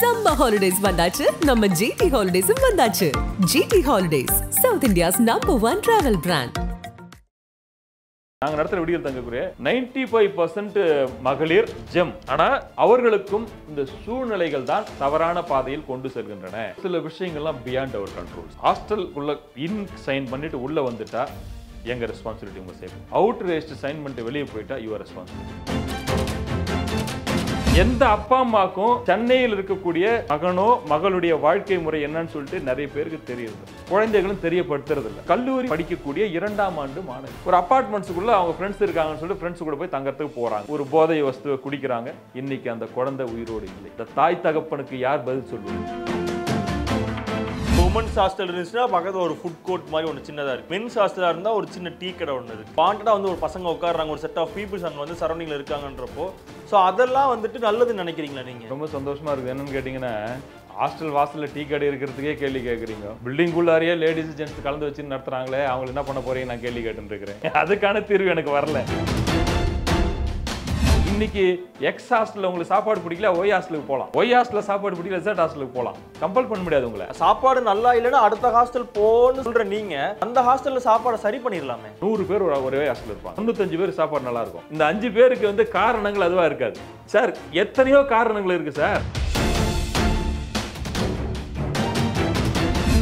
Summer holidays vandachu, நம்ம GT Holidays vandachu. GT Holidays, South India's #1 travel brand. நாங்க நடத்துற video தங்கக்குரிய 95% மகளிர் GeM. ஆனா அவர்களுக்கும் இந்த சூழ்நிலைகள் தான் தவறான பாதையில் கொண்டு செல்கின்றன. சில விஷயங்கள்லாம் பியாண்ட் அவர் கண்ட்ரோல். ஹாஸ்டல் உள்ள இன் சைன் பண்ணிட்டு உள்ள வந்துட்டா எங்க ரெஸ்பான்சிபிலிட்டி உங்க சேஃப். அவுட் ரேஸ்ட் சைன் பண்ணிட்டு வெளியே போயிட்டா யுவர் ரெஸ்பான்சிபிலிட்டி. எந்த அப்பா அம்மாக்கும் சென்னையில் இருக்கக்கூடிய மகனோ மகளுடைய வாழ்க்கை முறை என்னன்னு சொல்லிட்டு நிறைய பேருக்கு தெரியுது. குழந்தைகளும் தெரியப்படுத்துறது இல்லை. கல்லூரி படிக்கக்கூடிய 2ஆம் ஆண்டு மாணவி ஒரு அபார்ட்மெண்ட்ஸுக்குள்ள அவங்க ஃப்ரெண்ட்ஸ் இருக்காங்கன்னு சொல்லிட்டு ஃப்ரெண்ட்ஸ் கூட போய் தங்கறதுக்கு போறாங்க. ஒரு போதை வஸ்துவை குடிக்கிறாங்க. இன்னைக்கு அந்த குழந்தை உயிரோடு இல்லை. இந்த தாய் தகப்பனுக்கு யார் பதில் சொல்லுவாங்க? உமன்ஸ் ஹாஸ்டல் இருந்துச்சுன்னா பக்கத்தில் ஒரு ஃபுட் கோர்ட் மாதிரி ஒன்று சின்னதாக இருக்குது. மென்ஸ் ஹாஸ்டலாக இருந்தால் ஒரு சின்ன டீ கடை ஒன்று இருக்குது. வாண்டடாக வந்து ஒரு பசங்க உட்காடுறாங்க, ஒரு செட் ஆஃப் பீப்புள்ஸ் அங்கே வந்து சரௌண்டிங்கில் இருக்காங்கன்றப்போ ஸோ அதெல்லாம் வந்துட்டு நல்லதுன்னு நினைக்கிறீங்களா நீங்கள்? ரொம்ப சந்தோஷமா இருக்குது. என்னன்னு கேட்டிங்கன்னா ஹாஸ்டல் வாசலில் டீ கடை இருக்கிறதுக்கே கேள்வி கேட்குறீங்க. பில்டிங் குள்ளாரியே லேடிஸ் ஜென்ட்ஸ் கலந்து வச்சு நடத்துறாங்களே, அவங்க என்ன பண்ண போறீங்க நான் கேள்வி கேட்டுன்னு இருக்கிறேன். அதுக்கான தீர்வு எனக்கு வரல. இன்னைக்கு எக்ஸ் ஹாஸ்டல்ல உங்களுக்கு சாப்பாடு பிடிக்கல, ஒய் ஹாஸ்டலுக்கு போகலாம். ஒய் ஹாஸ்டல்ல சாப்பாடு பிடிக்கல, Z ஹாஸ்டலுக்கு போகலாம். கம்பல் பண்ண முடியாது உங்களை. சாப்பாடு நல்லா இல்லைன்னா அடுத்த ஹாஸ்டல் போன்னு சொல்ற நீங்க அந்த ஹாஸ்டல்ல சாப்பாடை சரி பண்ணிடலாமே. 100 பேர் ஒரே ஹாஸ்டல் இருப்பாங்க. 95 பேர் சாப்பாடு நல்லா இருக்கும். இந்த 5 பேருக்கு வந்து காரணங்கள் அதுவா இருக்காது சார். எத்தனையோ காரணங்கள் இருக்கு சார்.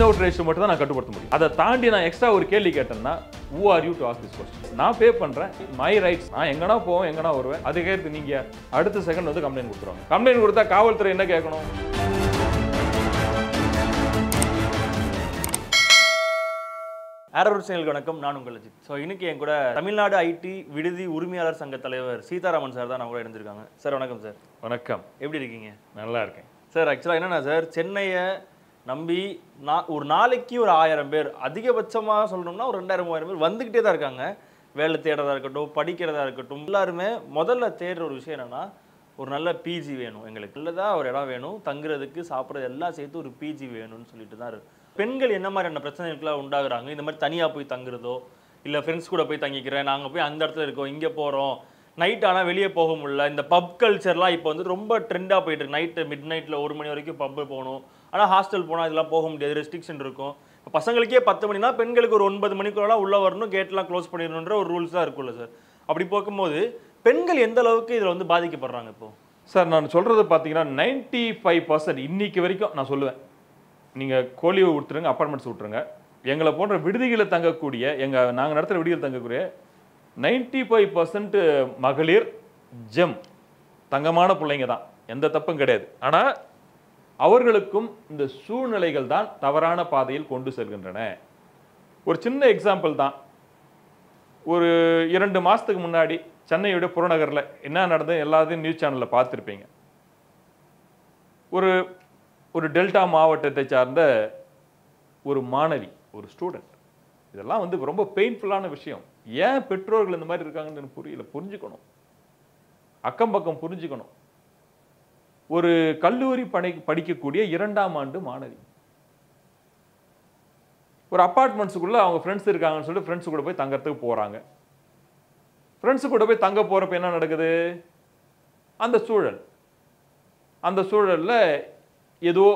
அவுட் ரேஷியோ மட்டும் தான் நான் கட்டுப்படுத்த முடியும். அதை தாண்டி நான் எக்ஸ்ட்ரா ஒரு கேள்வி கேட்டேன்னா who are you to ask this question? நான் பே பண்றேன், மை ரைட்ஸ். நான் எங்கனா போவேன், எங்கனா வருவேன். அதுக்கேற்று நீங்க அடுத்த செகண்ட் வந்து கம்ப்ளைண்ட் கொடுத்துருவாங்க. கம்ப்ளைண்ட் கொடுத்தா காவல்துறை என்ன கேட்கணும்? ஆரோரூட்ஸ் வணக்கம், நான் உங்கள் அஜித். ஸோ இன்னைக்கு என் கூட தமிழ்நாடு ஐடி விடுதி உரிமையாளர் சங்க தலைவர் சீதாராமன் சார் தான் நம்ம கூட இருந்திருக்காங்க. சார் வணக்கம் சார். வணக்கம். எப்படி இருக்கீங்க? நல்லா இருக்கேன் சார். ஆக்சுவலாக என்னன்னா சார், சென்னையை நம்பி ஒரு நாளைக்கு ஒரு 1000 பேர், அதிகபட்சமாக சொல்லணும்னா ஒரு 2000-3000 பேர் வந்துக்கிட்டே தான் இருக்காங்க. வேலை தேடுறதா இருக்கட்டும், படிக்கிறதா இருக்கட்டும், எல்லாருமே முதல்ல தேடுற ஒரு விஷயம் என்னென்னா ஒரு நல்ல பிஜி வேணும், எங்களுக்கு நல்லதாக ஒரு இடம் வேணும், தங்குறதுக்கு சாப்பிட்றது எல்லாம் சேர்த்து ஒரு பிஜி வேணும்னு சொல்லிட்டு தான் இருக்கு. பெண்கள் என்ன மாதிரியான பிரச்சனைகளுக்கெல்லாம் உண்டாகுறாங்க? இந்த மாதிரி தனியாக போய் தங்குறதோ இல்லை ஃப்ரெண்ட்ஸ் கூட போய் தங்கிக்கிறேன், நாங்கள் போய் அந்த இடத்துல இருக்கோம், இங்கே போகிறோம், நைட் ஆனால் வெளியே போக முடியல. இந்த பப் கல்ச்சர்லாம் இப்போ வந்து ரொம்ப ட்ரெண்டாக போயிட்டு இருக்கு. நைட்டு மிட் நைட்டில் 1 மணி வரைக்கும் பப்பு போகணும். ஆனால் ஹாஸ்டல் போனால் இதெல்லாம் போக முடியாது, ரெஸ்ட்ரிக்ஷன் இருக்கும். இப்போ பசங்களுக்கே 10 மணினா பெண்களுக்கு ஒரு 9 மணிக்குள்ளலாம் உள்ளே வரணும், கேட்லாம் க்ளோஸ் பண்ணிடணுன்ற ஒரு ரூல்ஸ் தான் இருக்குல்ல சார். அப்படி போகும்போது பெண்கள் எந்த அளவுக்கு இதில் வந்து பாதிக்கப்படுறாங்க இப்போ? சார் நான் சொல்கிறது பார்த்தீங்கன்னா 95% இன்னைக்கு வரைக்கும் நான் சொல்லுவேன். நீங்கள் கோலியை விட்டுருங்க, அப்பார்ட்மெண்ட்ஸ் விட்டுருங்க, எங்களை போன்ற விடுதிகளை தங்கக்கூடிய நாங்கள் நடத்துகிற விடுதிகள் தங்கக்கூடிய 95% மகளிர் ஜெம், தங்கமான பிள்ளைங்க தான், எந்த தப்பும் கிடையாது. ஆனால் அவர்களுக்கும் இந்த சூழ்நிலைகள் தான் தவறான பாதையில் கொண்டு செல்கின்றன. ஒரு சின்ன எக்ஸாம்பிள் தான். ஒரு 2 மாதத்துக்கு முன்னாடி சென்னையுடைய புறநகரில் என்ன நடந்தது எல்லாத்தையும் நியூஸ் சேனலில் பார்த்துருப்பீங்க. ஒரு டெல்டா மாவட்டத்தை சார்ந்த ஒரு மாணவி, ஒரு ஸ்டூடெண்ட். இதெல்லாம் வந்து ரொம்ப பெயின்ஃபுல்லான விஷயம். ஏன் பெற்றோர்கள் இந்த மாதிரி இருக்காங்கன்னு புரியல. புரிஞ்சுக்கணும், அக்கம் பக்கம் புரிஞ்சுக்கணும். ஒரு கல்லூரி படிக்கக்கூடிய 2ஆம் ஆண்டு மாணவி ஒரு அபார்ட்மெண்ட்ஸுக்குள்ள அவங்க ஃப்ரெண்ட்ஸ் இருக்காங்கன்னு சொல்லிட்டு ஃப்ரெண்ட்ஸ் கூட போய் தங்கறதுக்கு போறாங்க. ஃப்ரெண்ட்ஸ் கூட போய் தங்க போறப்ப என்ன நடக்குது? அந்த சூழல்ல ஏதோ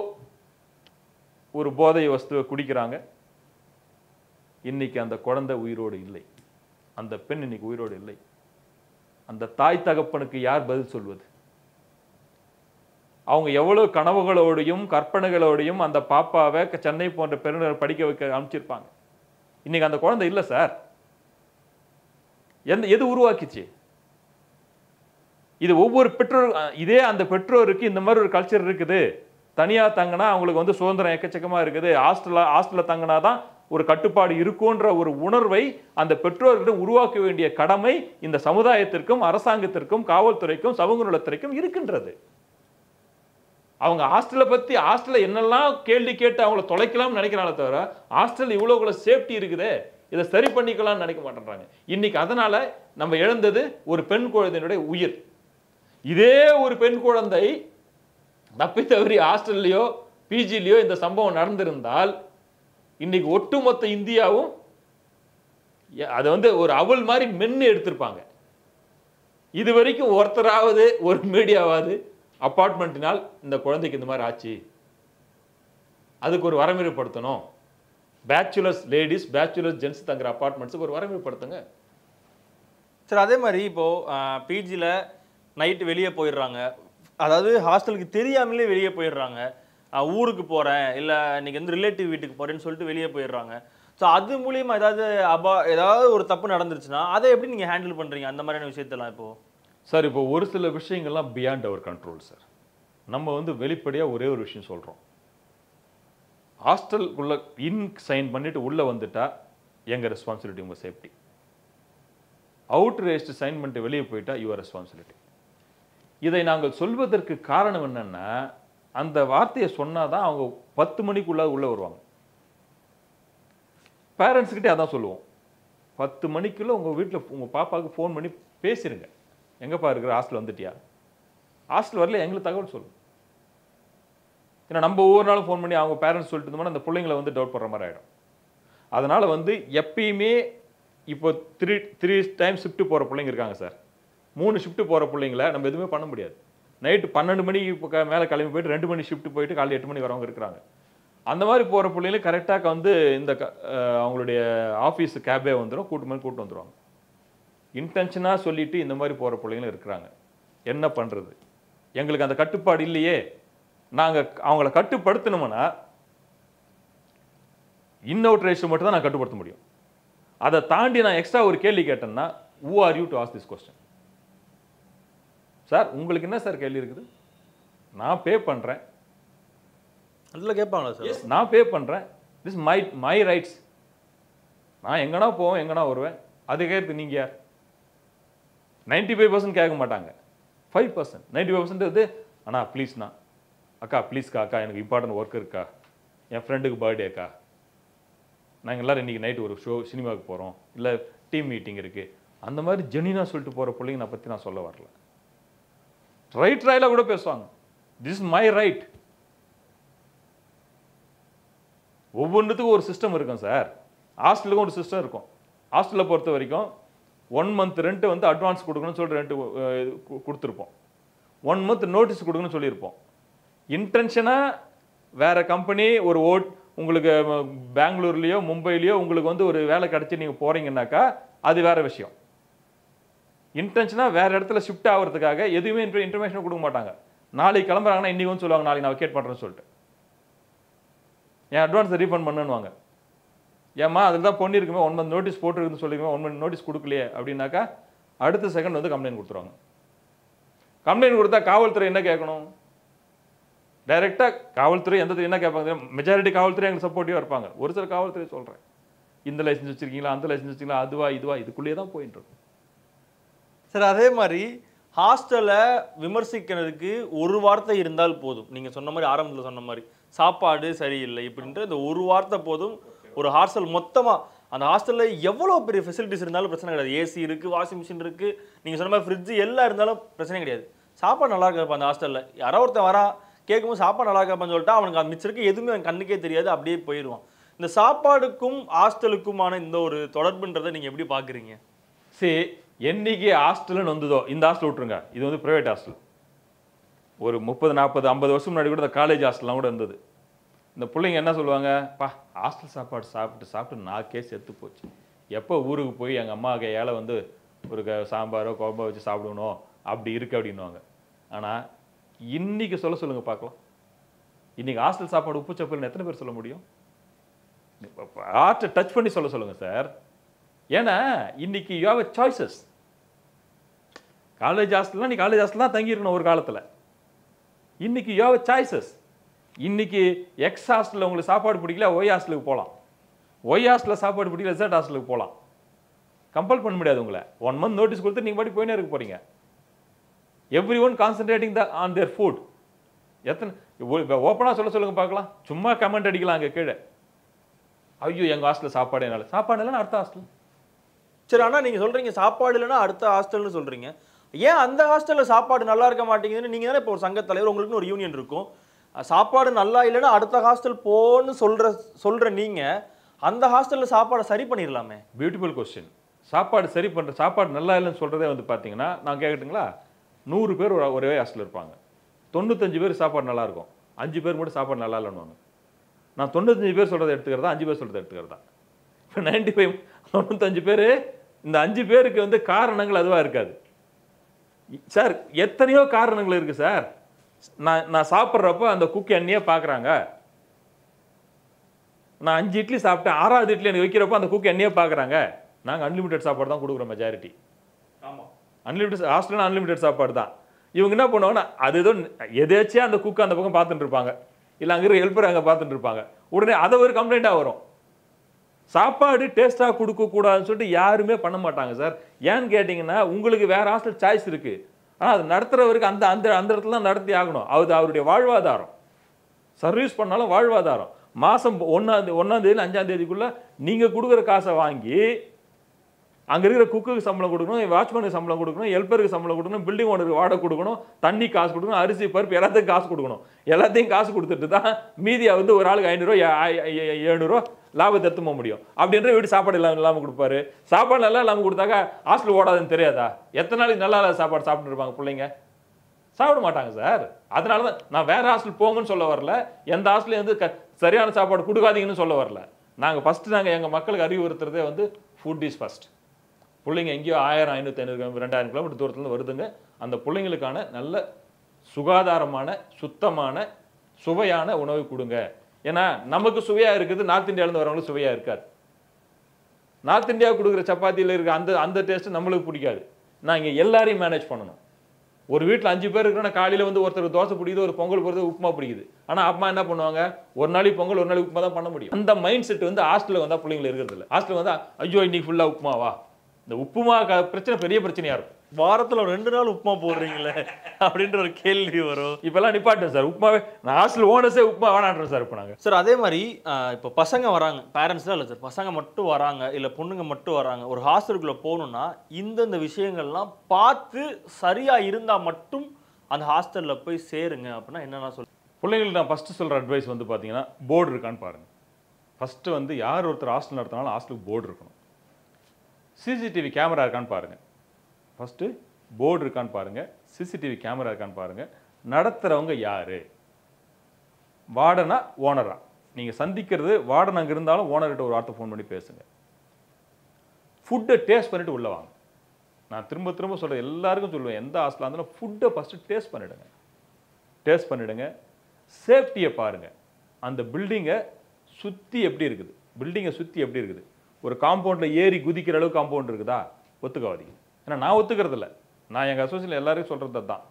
ஒரு போதை வஸ்துவை குடிக்கிறாங்க. இன்னைக்கு அந்த குழந்தை உயிரோடு இல்லை. அந்த பெண் இன்னைக்கு உயிரோடு இல்லை. அந்த தாய் தகப்பனுக்கு யார் பதில் சொல்வது? அவங்க எவ்வளவு கனவுகளோடையும் கற்பனைகளோடையும் அந்த பாப்பாவை சென்னை போன்ற பெருநகர் படிக்க வைக்க அனுப்பிச்சிருப்பாங்க. இன்னைக்கு அந்த குழந்தை இல்லை சார். எது உருவாக்கிச்சு? இது ஒவ்வொரு பெற்றோர், இதே அந்த பெற்றோருக்கு இந்த மாதிரி ஒரு கல்ச்சர் இருக்குது. தனியா தங்கினா அவங்களுக்கு வந்து சுதந்திரம் எக்கச்சக்கமா இருக்குது. ஹாஸ்டல்ல தங்கினாதான் ஒரு கட்டுப்பாடு இருக்குன்ற ஒரு உணர்வை அந்த பெற்றோர்களிடம் உருவாக்க வேண்டிய கடமை இந்த சமுதாயத்திற்கும் அரசாங்கத்திற்கும் காவல்துறைக்கும் சமூக நலத்துறைக்கும் இருக்கின்றது. அவங்க ஹாஸ்டல்ல என்னெல்லாம் கேள்வி கேட்டு அவங்கள தொலைக்கலாம்னு நினைக்கிறாங்களே தவிர ஹாஸ்டல் இவ்வளவு சேஃப்டி இருக்குதே, இதை சரி பண்ணிக்கலாம்னு நினைக்க மாட்டேன்றாங்க. இன்னைக்கு அதனால நம்ம இழந்தது ஒரு பெண் குழந்தையினுடைய உயிர். இதே ஒரு பெண் குழந்தை தப்பி தவறி ஹாஸ்டல்லையோ பிஜிலையோ இந்த சம்பவம் நடந்திருந்தால் இன்னைக்கு ஒட்டுமொத்த இந்தியாவும் அதை வந்து ஒரு அவல் மாதிரி மென்னு எடுத்திருப்பாங்க. இது வரைக்கும் ஒருத்தராவது ஒரு மீடியாவாவது அப்பார்ட்மெண்ட்டினால் இந்த குழந்தைக்கு இந்த மாதிரி ஆச்சு, அதுக்கு ஒரு வரமுறைப்படுத்தணும். பேச்சுலர்ஸ் லேடிஸ், பேச்சுலர்ஸ் ஜென்ஸ் தங்குற அப்பார்ட்மெண்ட்ஸுக்கு ஒரு வரமுறைப்படுத்துங்க. சார் அதே மாதிரி இப்போ பிஜியில் நைட்டு வெளியே போயிடுறாங்க, அதாவது ஹாஸ்டலுக்கு தெரியாமலே வெளியே போயிடுறாங்க, ஊருக்கு போகிறேன் இல்லை இன்னைக்கு வந்து ரிலேட்டிவ் வீட்டுக்கு போகிறேன்னு சொல்லிட்டு வெளியே போயிடுறாங்க. ஸோ அது மூலியமாக ஏதாவது ஒரு தப்பு நடந்துருச்சுன்னா அதை எப்படி நீங்கள் ஹேண்டில் பண்ணுறீங்க அந்த மாதிரியான விஷயத்தெல்லாம்? இப்போது சார் இப்போ ஒரு சில விஷயங்கள்லாம் பியாண்ட் அவர் கண்ட்ரோல் சார். நம்ம வந்து வெளிப்படையாக ஒரே ஒரு விஷயம் சொல்கிறோம், ஹாஸ்டலுக்குள்ளே சைன் பண்ணிவிட்டு உள்ளே வந்துட்டா எங்கள் ரெஸ்பான்சிபிலிட்டி, உங்கள் சேஃப்டி. அவுட் ரேஸ்ட் சைன் பண்ணிட்டு வெளியே போயிட்டா யுவர் ரெஸ்பான்சிபிலிட்டி. இதை நாங்கள் சொல்வதற்கு காரணம் என்னன்னா, அந்த வார்த்தையை சொன்னாதான் அவங்க 10 மணிக்குள்ள உள்ள வருவாங்க. பேரண்ட்ஸ்கிட்டே அதான் சொல்லுவோம், 10 மணிக்குள்ள உங்க வீட்டில் உங்க பாப்பாவுக்கு ஃபோன் பண்ணி பேசிருங்க, எங்கப்பா இருக்கிற, ஹாஸ்டல் வந்துட்டியா, ஹாஸ்டல் வரல எங்களுக்கு தகவல் சொல்லுங்க. ஏன்னா நம்ம ஒவ்வொரு நாளும் ஃபோன் பண்ணி அவங்க பேரண்ட்ஸ் சொல்லிட்டு இருந்தோம்னா அந்த பிள்ளைங்களை வந்து டவுட் பண்ணுற மாதிரி ஆகிடும். அதனால வந்து எப்பயுமே இப்போ 3 டைம் ஷிஃப்ட் போகிற பிள்ளைங்க இருக்காங்க சார். 3 ஷிஃப்ட் போகிற பிள்ளைங்கள நம்ம எதுவுமே பண்ண முடியாது. நைட்டு 12 மணிக்கு மேலே கிளம்பி போயிட்டு 2 மணி ஷிஃப்ட் போயிட்டு காலையில் 8 மணி வரவங்க இருக்கிறாங்க. அந்த மாதிரி போகிற பிள்ளைங்களுக்கு கரெக்டாக வந்து இந்த அவங்களுடைய ஆஃபீஸ் கேபே வந்துடும், கூட்டு வந்துடுவாங்க. இன்டென்ஷனாக சொல்லிட்டு இந்த மாதிரி போகிற பிள்ளைங்களும் இருக்கிறாங்க. என்ன பண்ணுறது, எங்களுக்கு அந்த கட்டுப்பாடு இல்லையே. நாங்கள் அவங்கள கட்டுப்படுத்தணும்னா இன்அவுட் ரேஷியோ மட்டும் தான் நான் கட்டுப்படுத்த முடியும். அதை தாண்டி நான் எக்ஸ்ட்ரா ஒரு கேள்வி கேட்டேன்னா, who are you to ask this question? Sir உங்களுக்கு என்ன சார் கேள்வி இருக்குது? நான் பே பண்ணுறேன், அதில் கேட்பாங்களா சார்? நான் பே பண்ணுறேன், திஸ் மை ரைட்ஸ். நான் எங்கன்னா போவேன், எங்கன்னா வருவேன், அது கேட்கு நீங்கள் யார்? 95% கேட்க மாட்டாங்க, 5%. 95% வந்து அண்ணா ப்ளீஸ்ண்ணா, அக்கா ப்ளீஸ்க்கா, அக்கா எனக்கு இம்பார்ட்டன்ட் ஒர்க் இருக்கா, என் ஃப்ரெண்டுக்கு பர்த்டேக்கா, நாங்கள் எல்லோரும் இன்றைக்கி நைட்டு ஒரு சினிமாவுக்கு போகிறோம், இல்லை டீம் மீட்டிங் இருக்குது, அந்த மாதிரி ஜெனினாக சொல்லிட்டு போகிற பிள்ளைங்க நான் பற்றி நான் சொல்ல வரல. ராயிலாக கூட பேசுவாங்க, திஸ் இஸ் மை ரைட். ஒவ்வொன்றுத்துக்கும் ஒரு சிஸ்டம் இருக்கும் சார். ஹாஸ்டலுக்கும் ஒரு சிஸ்டம் இருக்கும். ஹாஸ்டலில் பொறுத்த வரைக்கும் 1 month ரெண்ட் வந்து அட்வான்ஸ் கொடுக்கணும்னு சொல்லி ரெண்ட் கொடுத்துருப்போம், 1 month நோட்டீஸ் கொடுக்கணும்னு சொல்லியிருப்போம். இன்டென்ஷனாக வேறு கம்பெனி ஒரு உங்களுக்கு பெங்களூர்லேயோ மும்பையிலையோ உங்களுக்கு வந்து ஒரு வேலை கிடச்சி நீங்கள் போகிறீங்கன்னாக்கா அது வேறு விஷயம். இன்டென்ஷனாக வேறு இடத்துல ஷிஃப்ட் ஆகிறதுக்காக எதுவுமே இன்ஃபர்மேஷன் கொடுக்க மாட்டாங்க. நாளைக்கு கிளம்புறாங்கன்னா இன்றைக்கி வந்து சொல்லுவாங்க, நாளைக்கு நான் வெக்கேட் பண்ணுறேன்னு சொல்லிட்டு என் அட்வான்ஸை ரீஃபண்ட் பண்ணுவாங்க. ஏம்மா அதில் தான் பொண்ணு இருக்குமே, 1 month நோட்டீஸ் போட்டுருக்குன்னு சொல்லிருக்கோம், 1 month நோட்டீஸ் கொடுக்கலையே அப்படின்னாக்கா அடுத்த செகண்ட் வந்து கம்ப்ளைண்ட் கொடுத்துருவாங்க. கம்ப்ளைண்ட் கொடுத்தா காவல்துறை என்ன கேட்கணும்? டைரெக்டாக காவல்துறை என்ன கேட்பாங்க? மெஜாரிட்டி காவல்துறை எங்களுக்கு சப்போர்ட்டிவாக இருப்பாங்க. ஒரு சில காவல்துறை சொல்கிறேன், இந்த லைசன்ஸ் வச்சுருக்கீங்களா, அந்த லைசன்ஸ் வச்சுருக்கீங்களா, இதுவா இதுக்குள்ளேயே தான் போயிட்டு இருக்கும் சார். அதே மாதிரி ஹாஸ்டலை விமர்சிக்கிறதுக்கு ஒரு வார்த்தை இருந்தால் போதும். நீங்கள் சொன்ன மாதிரி ஆரம்பத்தில் சொன்ன மாதிரி சாப்பாடு சரியில்லை இப்படின்ற இந்த ஒரு வார்த்தை போதும். ஒரு ஹாஸ்டல் மொத்தமாக அந்த ஹாஸ்டலில் எவ்வளோ பெரிய ஃபெசிலிட்டிஸ் இருந்தாலும் பிரச்சனை கிடையாது. ஏசி இருக்குது, வாஷிங் மிஷின் இருக்குது, நீங்கள் சொன்ன மாதிரி ஃப்ரிட்ஜு எல்லாம் இருந்தாலும் பிரச்சனை கிடையாது. சாப்பாடு நல்லா இருக்கப்பா அந்த ஹாஸ்டலில். யாரோ ஒருத்தன் வரா கேட்கும்போது சாப்பாடு நல்லா இருக்காப்பான்னு சொல்லிட்டு அவனுக்கு அந்த மிச்சருக்கு எதுவுமே அவன் கண்ணுக்கே தெரியாது, அப்படியே போயிடுவான். இந்த சாப்பாடுக்கும் ஹாஸ்டலுக்குமான இந்த ஒரு தொடர்புன்றதை நீங்கள் எப்படி பார்க்குறீங்க? சரி, என்னைக்கு ஹாஸ்டல்னு வந்ததோ, இந்த ஹாஸ்டல் விட்டுருங்க, இது வந்து ப்ரைவேட் ஹாஸ்டல். ஒரு 30, 40, 50 வருஷம் முன்னாடி கூட இந்த காலேஜ் ஹாஸ்டல்லாம் கூட இருந்தது. இந்த பிள்ளைங்க என்ன சொல்லுவாங்க, பா ஹாஸ்டல் சாப்பாடு சாப்பிட்டு நாக்கே செத்து போச்சு, எப்போ ஊருக்கு போய் எங்கள் அம்மா கையால் வந்து ஒரு சாம்பாரோ குழம்போ வச்சு சாப்பிடணும் அப்படி இருக்கு அப்படின்னுவாங்க. ஆனால் இன்னைக்கு சொல்லுங்கள் பார்க்கலாம், இன்னைக்கு ஹாஸ்டல் சாப்பாடு உப்பு சப்பல்னு எத்தனை பேர் சொல்ல முடியும்? ஆர்ட்டை டச் பண்ணி சொல்லுங்கள் சார். ஏன்னா இன்னைக்கு யூ ஹேவ் சாய்ஸஸ். காலேஜ் ஹாஸ்டல்னா நீ காலேஜ் ஹாஸ்டல் தான் தங்கியிருக்கணும் ஒரு காலத்தில். இன்னைக்கு யூ ஹேவ் சாய்ஸஸ். இன்னைக்கு எக்ஸ் ஹாஸ்டலில் உங்களுக்கு சாப்பாடு பிடிக்கல, ஒய் ஹாஸ்டலுக்கு போகலாம். ஒய் ஹாஸ்டலில் சாப்பாடு பிடிக்கல, Z ஹாஸ்டலுக்கு போகலாம். கம்பல் பண்ண முடியாது உங்களை. 1 month நோட்டீஸ் கொடுத்து நீங்கள் பாட்டி போயினே இருக்க போறீங்க. Every one concentrating on their food. எத்தனை ஓப்பனாக சொல்லுங்க பார்க்கலாம். சும்மா கமெண்ட் அடிக்கலாம் அங்கே கீழே, ஐயோ எங்கள் ஹாஸ்டலில் சாப்பாடு இல்லைன்னா அடுத்த ஹாஸ்டல். சரி, ஆனால் நீங்கள் சொல்கிறீங்க சாப்பாடு இல்லைன்னா அடுத்த ஹாஸ்டல்னு சொல்கிறீங்க. ஏன் அந்த ஹாஸ்டலில் சாப்பாடு நல்லா இருக்க மாட்டேங்குதுன்னு நீங்கள் தானே இப்போ ஒரு சங்கத் தலைவர், உங்களுக்குன்னு ஒரு யூனியன் இருக்கும். சாப்பாடு நல்லா இல்லைன்னா அடுத்த ஹாஸ்டல் போன்னு சொல்கிற நீங்கள் அந்த ஹாஸ்டலில் சாப்பாடை சரி பண்ணிடலாமே. Beautiful question. சாப்பாடு நல்லா இல்லைன்னு சொல்கிறதே வந்து பார்த்தீங்கன்னா, நான் கேட்கட்டுங்களா, 100 பேர் ஒரே ஹாஸ்டலில் இருப்பாங்க. 95 பேர் சாப்பாடு நல்லா இருக்கும், 5 பேர் மட்டும் சாப்பாடு நல்லா இல்லைன்னு. நான் 95 பேர் சொல்றதை எடுத்துக்கிறதா 5 பேர் சொல்றதை எடுத்துக்கிறதா? இப்போ 95 95 பேர், இந்த 5 பேருக்கு வந்து காரணங்கள் அதுவா இருக்காது சார். எத்தனையோ காரணங்கள் இருக்கு சார். நான் சாப்பிட்றப்ப அந்த குக் என்னையே பார்க்குறாங்க. நான் 5 இட்லி சாப்பிட்டேன், 6வது இட்லி எனக்கு வைக்கிறப்போ அந்த குக் என்னையே பார்க்குறாங்க. நாங்கள் அன்லிமிட்டட் சாப்பாடு தான் கொடுக்குறோம் மெஜாரிட்டி. ஆமாம், அன்லிமிட்டட் ஹாஸ்டல்னா அன்லிமிட்டட் சாப்பாடு தான். இவங்க என்ன பண்ணுவாங்கன்னா அது ஏதோ எதேச்சியாக அந்த குக் அந்த பக்கம் பார்த்துட்டு இருப்பாங்க, இல்லை அங்கே இருக்கிற ஹெல்ப்பர் அங்கே பார்த்துட்டு இருப்பாங்க. உடனே அதை ஒரு கம்ப்ளைண்ட்டாக வரும். சாப்பாடு டேஸ்ட்டாக கொடுக்கக்கூடாதுன்னு சொல்லிட்டு யாருமே பண்ண மாட்டாங்க சார். ஏன்னு கேட்டிங்கன்னா உங்களுக்கு வேறு ஹாஸ்டல் சாய்ஸ் இருக்குது. ஆனால் அது நடத்துகிறவருக்கு அந்த அந்த அந்த இடத்துல தான் நடத்தி ஆகணும். அது அவருடைய வாழ்வாதாரம். சர்வீஸ் பண்ணாலும் வாழ்வாதாரம். மாதம் 1ஆம் தேதி 5ஆம் தேதிக்குள்ளே நீங்கள் கொடுக்குற காசை வாங்கி அங்கே இருக்கிற குக்குக்கு சம்பளம் கொடுக்கணும், வாட்ச்மேனுக்கு சம்பளம் கொடுக்கணும், ஹெல்ப்பருக்கு சம்பளம் கொடுக்கணும், பில்டிங் ஓனருக்கு வாடகை கொடுக்கணும், தண்ணி காசு கொடுக்கணும், அரிசி பருப்பு எல்லாத்தையும் காசு கொடுக்கணும். எல்லாத்தையும் காசு கொடுத்துட்டு தான் மீதியை வந்து ஒரு ஆளுக்கு 500 700 லாபத்தை எடுத்து போக முடியும். அப்படின்ற வீட்டு சாப்பாடு இல்லாமல் கொடுப்பாரு. சாப்பாடு நல்லா இல்லாமல் கொடுத்தாக்கா ஹாஸ்டல் ஓடாதுன்னு தெரியாதா? எத்தனை நாளைக்கு நல்லா இல்லாத சாப்பாடு சாப்பிட்டு இருப்பாங்க பிள்ளைங்க? சாப்பிட மாட்டாங்க சார். அதனால தான் நான் வேற ஹாஸ்டல் போங்கன்னு சொல்ல வரல, எந்த ஹாஸ்டலையும் வந்து சரியான சாப்பாடு கொடுக்காதீங்கன்னு சொல்ல வரல. நாங்கள் ஃபஸ்ட்டு எங்கள் மக்களுக்கு அறிவுறுத்துறதே வந்து ஃபுட் இஸ் ஃபஸ்ட். பிள்ளைங்க எங்கேயோ 1000 500 2000 கிலோமீட்டர் தூரத்துலேருந்து வருதுங்க. அந்த பிள்ளைங்களுக்கான நல்ல சுகாதாரமான சுத்தமான சுவையான உணவு கொடுங்க. ஏன்னா நமக்கு சுவையாக இருக்குது, நார்த் இந்தியாவிலேருந்து வரவங்களுக்கு சுவையாக இருக்காது. நார்த் இந்தியா கொடுக்குற சப்பாத்தியில் இருக்க அந்த அந்த டேஸ்ட்டு நம்மளுக்கு பிடிக்காது. நான் இங்கே எல்லாரையும் மேனேஜ் பண்ணணும். ஒரு வீட்டில் 5 பேர் இருக்கிறோன்னா காலையில் வந்து ஒருத்தர் தோசை பிடிக்குது, ஒரு பொங்கல் போகிறது, உப்புமா பிடிக்குது. ஆனால் அம்மா என்ன பண்ணுவாங்க, ஒரு நாளைக்கு பொங்கல் ஒரு நாளைக்கு உப்புமா தான் பண்ண முடியும். அந்த மைண்ட் செட் வந்து ஹாஸ்டலில் வந்தால் பிள்ளைங்க இருக்கிறது இல்லை. ஹாஸ்டலில் வந்தால் ஐயோ இன்னைக்கு ஃபுல்லாக உப்புமாவா? இந்த உப்புமா பிரச்சனை பெரிய பிரச்சனையாக இருக்கும். வாரத்தில் 2 நாள் உப்புமா போடுறீங்களே அப்படின்ற ஒரு கேள்வி வரும். இப்போல்லாம் நிப்பாட்டேன் சார் உப்புமாவே. நான் ஹாஸ்டல் ஓனர்ஸே உப்புமா வேணான்றேன் சார். இப்போ நாங்கள் சார் அதே மாதிரி இப்போ பசங்க வராங்க, பேரண்ட்ஸ் தான் இல்லை சார், பசங்க மட்டும் வராங்க இல்லை பொண்ணுங்க மட்டும் வராங்க, ஒரு ஹாஸ்டலுக்குள்ளே போகணுன்னா இந்தந்த விஷயங்கள்லாம் பார்த்து சரியாக இருந்தால் மட்டும் அந்த ஹாஸ்டலில் போய் சேருங்க அப்படின்னா என்னென்னா பிள்ளைங்களுக்கு நான் ஃபஸ்ட்டு சொல்கிற அட்வைஸ் வந்து பார்த்தீங்கன்னா போர்டு இருக்கான்னு பாருங்கள். ஃபஸ்ட்டு வந்து யார் ஒருத்தர் ஹாஸ்டல் நடத்தினாலும் ஹாஸ்டலுக்கு போர்டு இருக்கணும். சிசிடிவி கேமரா இருக்கான்னு பாருங்கள். ஃபஸ்ட்டு போர்டு இருக்கான்னு பாருங்கள், சிசிடிவி கேமரா இருக்கான்னு பாருங்கள். நடத்துகிறவங்க யார், வார்டனா ஓனரா? நீங்கள் சந்திக்கிறது வார்டன் அங்கே இருந்தாலும் ஓனர்கிட்ட ஒரு வார்த்தை ஃபோன் பண்ணி பேசுங்க. ஃபுட்டை டேஸ்ட் பண்ணிவிட்டு உள்ளே வாங்க. நான் திரும்ப திரும்ப சொல்கிறேன், எல்லாருக்கும் சொல்லுவேன், எந்த ஹாஸ்டலாக இருந்தாலும் ஃபுட்டை ஃபஸ்ட்டு டேஸ்ட் பண்ணிவிடுங்க. டேஸ்ட் பண்ணிவிடுங்க. சேஃப்டியை பாருங்கள். அந்த பில்டிங்கை சுற்றி எப்படி இருக்குது, பில்டிங்கை சுற்றி எப்படி இருக்குது. ஒரு காம்பவுண்டில் ஏறி குதிக்கிற அளவுக்கு காம்பவுண்ட் இருக்குதா? ஒத்துக்காதீங்க. ஏன்னா நான் ஒத்துக்கிறது இல்லை. நான் எங்கள் அசோசியேஷன் எல்லாரையும் சொல்கிறது தான்.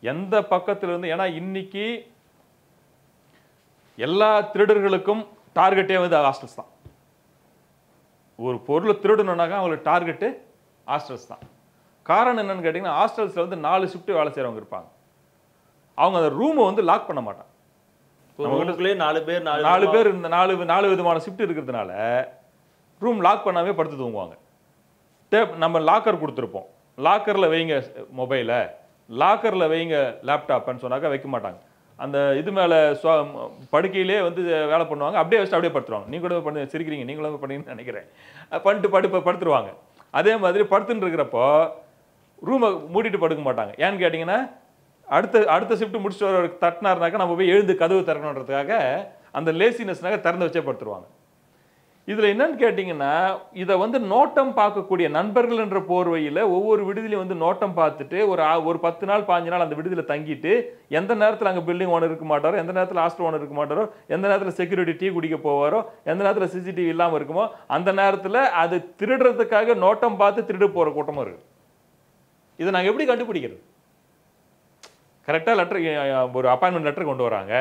எந்த பக்கத்துலேருந்து, ஏன்னா இன்னைக்கு எல்லா திருடர்களுக்கும் டார்கெட்டே வந்து ஹாஸ்டல்ஸ் தான். ஒரு பொருளை திருடணுன்னாக்கா அவங்களுக்கு டார்கெட்டு ஹாஸ்டல்ஸ் தான். காரணம் என்னன்னு கேட்டிங்கன்னா ஹாஸ்டல்ஸில் வந்து 4 ஷிஃப்ட் வேலை செய்கிறவங்க இருப்பாங்க. அவங்க அந்த ரூமை வந்து லாக் பண்ண மாட்டாங்க. நமக்குள்ளே 4 பேர் இந்த 4 விதமான ஷிஃப்ட் இருக்கிறதுனால ரூம் லாக் பண்ணாமே படுத்து தூங்குவாங்க. நம்ம லாக்கர் கொடுத்துருப்போம், லாக்கரில் வைங்க மொபைலை, லாக்கரில் வைங்க லேப்டாப்னு சொன்னாக்கா வைக்க மாட்டாங்க. அந்த இது மேலே படுக்கையிலே வந்து வேலை பண்ணுவாங்க. அப்படியே வச்சுட்டு அப்படியே படுத்துருவாங்க. நீங்கள் கூட பண்ணி சிரிக்கிறீங்க, நீங்களும் பண்ணீங்கன்னு நினைக்கிறேன். பண்ணிட்டு படுத்துருவாங்க. அதே மாதிரி படுத்துன்னு இருக்கிறப்போ ரூமை மூடிட்டு படுக்க மாட்டாங்க. ஏன்னு கேட்டிங்கன்னா அடுத்த ஷிஃப்ட் முடிச்சுட்டு வர தட்டினாருனாக்கா நம்ம போய் எழுந்து கதவு திறக்கணுன்றதுக்காக அந்த லேசினஸ்னாக திறந்து வச்சே படுத்துருவாங்க. இதில் என்னன்னு கேட்டிங்கன்னா இதை வந்து நோட்டம் பார்க்கக்கூடிய நண்பர்கள் என்ற போர்வையில் ஒவ்வொரு விடுதியிலையும் வந்து நோட்டம் பார்த்துட்டு ஒரு 10 நாள் 15 நாள் அந்த விடுதியில் தங்கிட்டு எந்த நேரத்தில் அங்கே பில்டிங் ஓனர் இருக்க மாட்டாரோ, எந்த நேரத்தில் ஹாஸ்டல் ஓனர் இருக்க மாட்டாரோ, எந்த நேரத்தில் செக்யூரிட்டி டீ குடிக்க போவாரோ, எந்த நேரத்தில் சிசிடிவி இல்லாமல் இருக்குமோ அந்த நேரத்தில் அது திருடுறதுக்காக நோட்டம் பார்த்து திருடு போகிற கூட்டமும் இருக்குது. இதை நாங்கள் எப்படி கண்டுபிடிக்கிறது? கரெக்டாக லெட்டர், ஒரு அப்பாயின்மெண்ட் லெட்டர் கொண்டு வராங்க,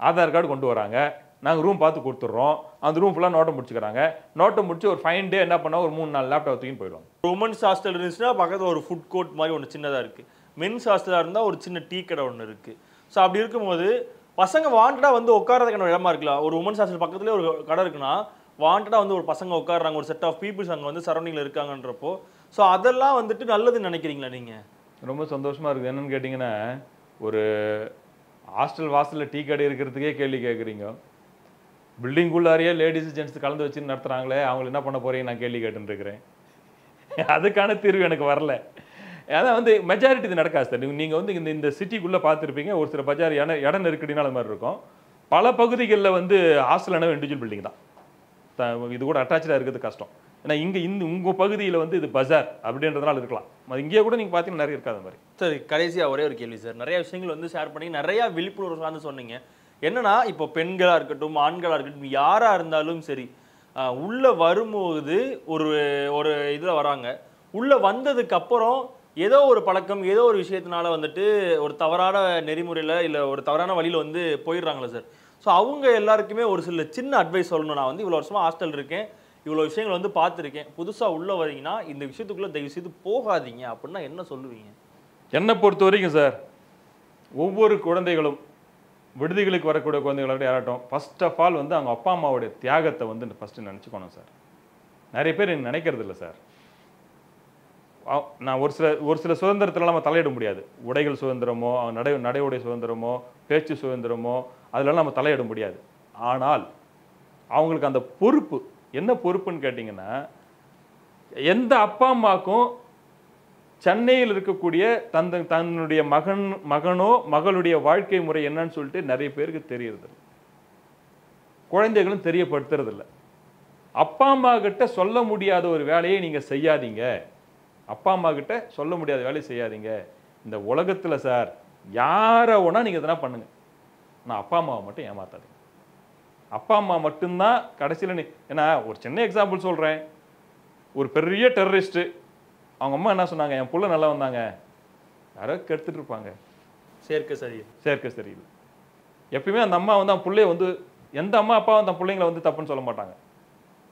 ஆதார் கார்டு கொண்டு வராங்க, நாங்கள் ரூம் பார்த்து கொடுத்துட்றோம். அந்த ரூம் ஃபுல்லாக நோட்டம் முடிச்சுக்கிறாங்க. நோட்டம் முடிச்சு ஒரு ஃபைன் டே என்ன பண்ணால் ஒரு 3-4 லேப்டாப் தூக்கின்னு போயிடுவாங்க. உமன்ஸ் ஹாஸ்டல் இருந்துச்சுன்னா பக்கத்தில் ஒரு ஃபுட் கோர்ட் மாதிரி ஒன்று சின்னதாக இருக்குது. மென்ஸ் ஹாஸ்டலாக இருந்தால் ஒரு சின்ன டீ கடை ஒன்று இருக்குது. ஸோ அப்படி இருக்கும்போது பசங்க வாண்டடாக வந்து உட்காரதுக்கான இடமா இருக்கலாம். ஒரு உமன்ஸ் ஹாஸ்டல் பக்கத்துலேயே ஒரு கடை இருக்குன்னா வாண்டடாக வந்து ஒரு பசங்க உட்காடுறாங்க, ஒரு செட் ஆஃப் பீப்புள்ஸ் அங்கே வந்து சரௌண்டிங்கில் இருக்காங்கன்றப்போ ஸோ அதெல்லாம் வந்துட்டு நல்லதுன்னு நினைக்கிறீங்களா நீங்கள்? ரொம்ப சந்தோஷமாக இருக்குது. என்னென்னு கேட்டிங்கன்னா ஒரு ஹாஸ்டல் வாசலில் டீ கடை இருக்கிறதுக்கே கேள்வி கேட்குறீங்க. பில்டிங்குள்ளாரையே லேடிஸ் ஜென்ட்ஸ் கலந்து வச்சு நடத்துகிறாங்களே, அவங்க என்ன பண்ண போகிறீங்க நான் கேள்வி கேட்டுருக்கிறேன். அதுக்கான தீர்வு எனக்கு வரல. அதான் வந்து மெஜாரிட்டி இது நடக்காது சார். நீங்கள் வந்து இந்த சிட்டிக்குள்ளே பார்த்துருப்பீங்க, ஒரு சில பஜார் இட நெருக்கடினால மாதிரி இருக்கும். பல பகுதிகளில் வந்து ஹாஸ்டல் இண்டிவிஜுவல் பில்டிங் தான். இது கூட அட்டாச்சாக இருக்கிறது கஷ்டம். ஏன்னா இங்கே உங்கள் பகுதியில் வந்து இது பஜார் அப்படின்றதுனால இருக்கலாம். அது இங்கேயே கூட நீங்கள் பார்த்தீங்கன்னா நிறைய இருக்காத மாதிரி. சரி, கடைசியாக ஒரே ஒரு கேள்வி சார். நிறைய விஷயங்கள் வந்து ஷேர் பண்ணி நிறையா விழிப்புணர்வு சார்ந்து சொன்னீங்க. என்னன்னா இப்போ பெண்களாக இருக்கட்டும், ஆண்களாக இருக்கட்டும், யாராக இருந்தாலும் சரி, உள்ளே வரும்போது ஒரு ஒரு இதில் வராங்க. உள்ளே வந்ததுக்கு அப்புறம் ஏதோ ஒரு பழக்கம், ஏதோ ஒரு விஷயத்தினால வந்துட்டு ஒரு தவறான நெறிமுறையில் இல்லை ஒரு தவறான வழியில் வந்து போயிடுறாங்களே சார். ஸோ அவங்க எல்லாருக்குமே ஒரு சில சின்ன அட்வைஸ் சொல்லணும். நான் வந்து இவ்வளோ வருஷமாக ஹாஸ்டல் இருக்கேன், இவ்வளோ விஷயங்கள் வந்து பார்த்துருக்கேன், புதுசாக உள்ளே வரீங்கன்னா இந்த விஷயத்துக்குள்ளே தயவு செய்து போகாதீங்க அப்படின்னா என்ன சொல்லுவீங்க? என்னை பொறுத்த வரைக்கும் சார், ஒவ்வொரு குழந்தைகளும் விடுதிகளுக்கு வரக்கூடிய குழந்தைகளோட யாராட்டும் ஃபர்ஸ்ட் ஆஃப் ஆல் வந்து அவங்க அப்பா அம்மாவுடைய தியாகத்தை வந்து ஃபஸ்ட்டு நினச்சிக்கணும் சார். நிறைய பேர் நினைக்கிறது இல்லை சார். நான் ஒரு சில சுதந்திரத்தில் நம்ம தலையிட முடியாது. உடைகள் சுதந்திரமோ, நடைமுறை சுதந்திரமோ, பேச்சு சுதந்திரமோ அதிலெல்லாம் நம்ம தலையிட முடியாது. ஆனால் அவங்களுக்கு அந்த பொறுப்பு என்ன பொறுப்புன்னு கேட்டிங்கன்னா, எந்த அப்பா அம்மாவுக்கும் சென்னையில் இருக்கக்கூடிய தன்னுடைய மகனோ மகளுடைய வாழ்க்கை முறை என்னன்னு சொல்லிட்டு நிறைய பேருக்கு தெரியறது, குழந்தைகளும் தெரியப்படுத்துறது இல்லை. அப்பா அம்மா கிட்ட சொல்ல முடியாத ஒரு வேலையை நீங்கள் செய்யாதீங்க. அப்பா அம்மா கிட்ட சொல்ல முடியாத வேலையை செய்யாதீங்க. இந்த உலகத்தில் சார் யாரை ஒன்றா நீங்கள் எதனா பண்ணுங்க, நான் அப்பா அம்மாவை மட்டும் ஏமாத்தாதீங்க. அப்பா அம்மா மட்டும்தான் கடைசியில் ஏன்னா ஒரு சின்ன எக்ஸாம்பிள் சொல்கிறேன். ஒரு பெரிய டெரரிஸ்ட்டு அவங்க அம்மா என்ன சொன்னாங்க, என் புள்ள நல்லா வந்தாங்க, யாரோ கெடுத்துட்டு இருப்பாங்க, சேர்க்க சரியில்லை. எப்பயுமே அந்த அம்மா வந்து அவன் பிள்ளைய வந்து எந்த அம்மா அப்பா அந்த பிள்ளைங்களை வந்து தப்புன்னு சொல்ல மாட்டாங்க.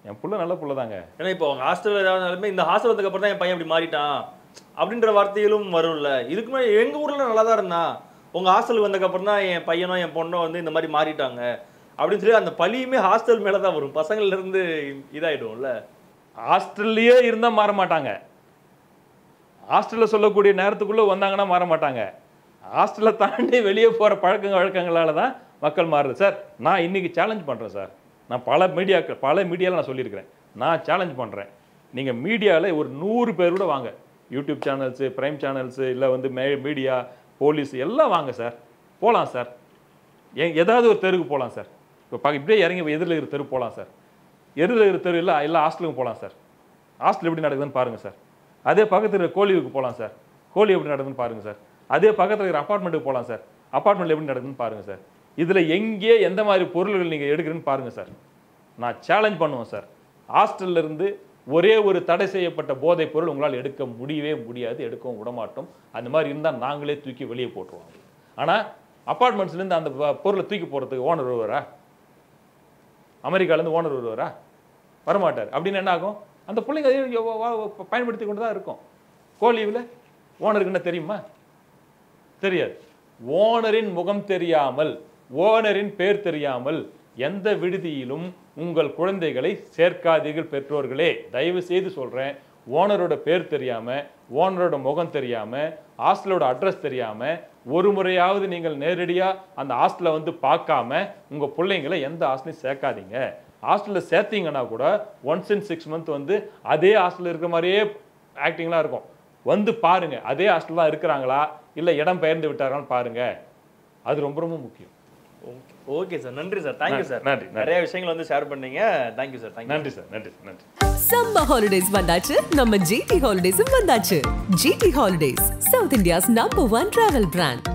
என் புள்ள நல்ல புள்ள தாங்க. ஏன்னா இப்போ அவங்க ஹாஸ்டல் ஏதாவது இந்த ஹாஸ்டல் வந்ததுக்கு அப்புறம் தான் என் பையன் இப்படி மாறிட்டான் அப்படின்ற வார்த்தைகளும் வரும்ல. இதுக்கு முன்னாடி எங்கள் ஊரில் நல்லா தான் இருந்தான், உங்கள் ஹாஸ்டலுக்கு வந்ததுக்கு அப்புறம் தான் என் பையனோ என் பொண்ணோ வந்து இந்த மாதிரி மாறிட்டாங்க அப்படின்னு சொல்லி அந்த பழியுமே ஹாஸ்டல் மேலே தான் வரும். பசங்கள்லேருந்து இதாகிடும்ல. ஹாஸ்டல்லையே இருந்தால் மாற மாட்டாங்க. ஹாஸ்டலில் சொல்லக்கூடிய நேரத்துக்குள்ளே வந்தாங்கன்னா மாற மாட்டாங்க. ஹாஸ்டலை தாண்டி வெளியே போகிற பழக்க வழக்கங்களால தான் மக்கள் மாறுது சார். நான் இன்றைக்கி சேலஞ்ச் பண்ணுறேன் சார். நான் பல மீடியாவில் நான் சொல்லியிருக்கிறேன். நான் சேலஞ்ச் பண்ணுறேன், நீங்கள் மீடியாவில் ஒரு 100 பேர் கூட வாங்க, யூடியூப் சேனல்ஸு, பிரைம் சேனல்ஸு, இல்லை வந்து மீடியா, போலீஸ் எல்லாம் வாங்க சார், போகலாம் சார். ஏதாவது ஒரு தெருவுக்கு போகலாம் சார். இப்போ இப்படியே இறங்கி எதிரில் இருக்கிற தெரு போகலாம் சார். எதிரில் இருக்கிற தெரு இல்லை எல்லா ஹாஸ்டலுக்கும் போகலாம் சார். ஹாஸ்டல் எப்படி நடக்குதுன்னு பாருங்கள் சார். அதே பக்கத்தில் இருக்கிற கோழிவுக்கு போகலாம் சார். கோழி எப்படி நடக்குதுன்னு பாருங்கள் சார். அதே பக்கத்தில் இருக்கிற அப்பார்ட்மெண்ட்டுக்கு போகலாம் சார். அப்பார்ட்மெண்ட்டில் எப்படி நடக்குதுன்னு பாருங்கள் சார். இதில் எங்கே எந்த மாதிரி பொருள்கள் நீங்கள் எடுக்கிறீன்னு பாருங்கள் சார். நான் சேலஞ்ச் பண்ணுவேன் சார். ஹாஸ்டல்ல இருந்து ஒரே ஒரு தடை செய்யப்பட்ட போதைப் பொருள் உங்களால் எடுக்க முடியவே முடியாது, எடுக்கவும் விடமாட்டோம். அந்த மாதிரி இருந்தால் நாங்களே தூக்கி வெளியே போட்டுருவோம். ஆனால் அப்பார்ட்மெண்ட்ஸ்லேருந்து அந்த பொருளை தூக்கி போகிறதுக்கு ஓனர் வருவாரா? அமெரிக்காலேருந்து ஓனர் வருவாரா? வரமாட்டார். அப்படின்னு என்ன ஆகும், அந்த பிள்ளைங்க பயன்படுத்தி கொண்டு தான் இருக்கும். கோலீவில் ஓனருக்கு என்ன தெரியுமா? தெரியாது. ஓனரின் முகம் தெரியாமல், ஓனரின் பேர் தெரியாமல் எந்த விடுதியிலும் உங்கள் குழந்தைகளை சேர்க்காதீர்கள் பெற்றோர்களே. தயவு செய்து சொல்கிறேன், ஓனரோட பேர் தெரியாமல், ஓனரோட முகம் தெரியாமல், ஹாஸ்டலோட அட்ரஸ் தெரியாமல் ஒரு முறையாவது நீங்கள் நேரடியாக அந்த ஹாஸ்டலை வந்து பார்க்காம உங்கள் பிள்ளைங்களை எந்த ஹாஸ்டலையும் சேர்க்காதீங்க. ஹாஸ்டலில் சேர்த்தீங்கன்னா கூட ஒன்ஸ் இன் 6 months வந்து அதே ஹாஸ்டலில் இருக்கிற மாதிரியே ஆக்டிங்லாம் இருக்கும். வந்து பாருங்க, அதே ஹாஸ்டல் தான் இருக்கிறாங்களா இல்லை இடம் பெயர்ந்து விட்டார்களான்னு பாருங்க. அது ரொம்ப ரொம்ப முக்கியம். ஓகே சார், நன்றி சார், தேங்க்யூ சார். நன்றி. நிறைய விஷயங்கள் வந்து ஷேர் பண்ணீங்க. Thank you sir. நன்றி சார். நன்றி. சம்மர் ஹாலிடேஸ் வந்தாச்சு, நம்ம ஜிடி ஹாலிடேஸும் வந்தாச்சு. GT holidays, South India's number 1 travel brand.